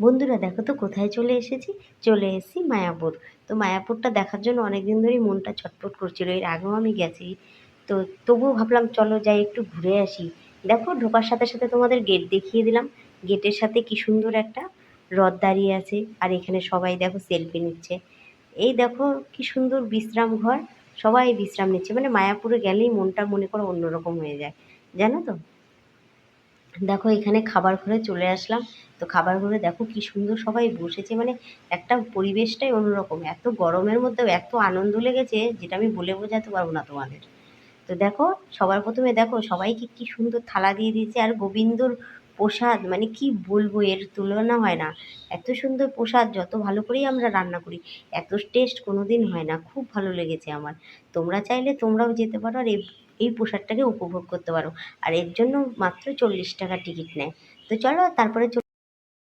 বন্ধুরা দেখো তো কোথায় চলে এসেছি। চলে এসেছি মায়াপুর। তো মায়াপুরটা দেখার জন্য অনেক দিন ধরেই মনটা ছটফট করছিল, এর আগেও আমি গেছি। তো তবুও ভাবলাম চলো যাই একটু ঘুরে আসি। দেখো ঢোকার সাথে সাথে তোমাদের গেট দেখিয়ে দিলাম। গেটের সাথে কি সুন্দর একটা রথ দাঁড়িয়ে আছে, আর এখানে সবাই দেখো সেলফি নিচ্ছে। এই দেখো কি সুন্দর বিশ্রাম ঘর, সবাই বিশ্রাম নিচ্ছে। মানে মায়াপুরে গেলেই মনটা মনে করো অন্যরকম হয়ে যায়, জানো তো। দেখো এখানে খাবার ঘরে চলে আসলাম। তো খাবার ঘরে দেখো কি সুন্দর সবাই বসেছে, মানে একটা পরিবেশটাই অন্যরকম। এত গরমের মধ্যেও এত আনন্দ লেগেছে যেটা আমি বলে বোঝাতে পারবো না তোমাদের। তো দেখো সবার প্রথমে দেখো সবাইকে কি সুন্দর থালা দিয়ে দিয়েছে, আর গোবিন্দর প্রসাদ মানে কি বলবো, এর তুলনা হয় না। এত সুন্দর প্রসাদ, যত ভালো করেই আমরা রান্না করি এত টেস্ট কোনো দিন হয় না। খুব ভালো লেগেছে আমার। তোমরা চাইলে তোমরাও যেতে পারো আর এই এই প্রসাদটাকে উপভোগ করতে পারো। আর এর জন্য মাত্র 40 টাকা টিকিট নেয়। তো চলো তারপরে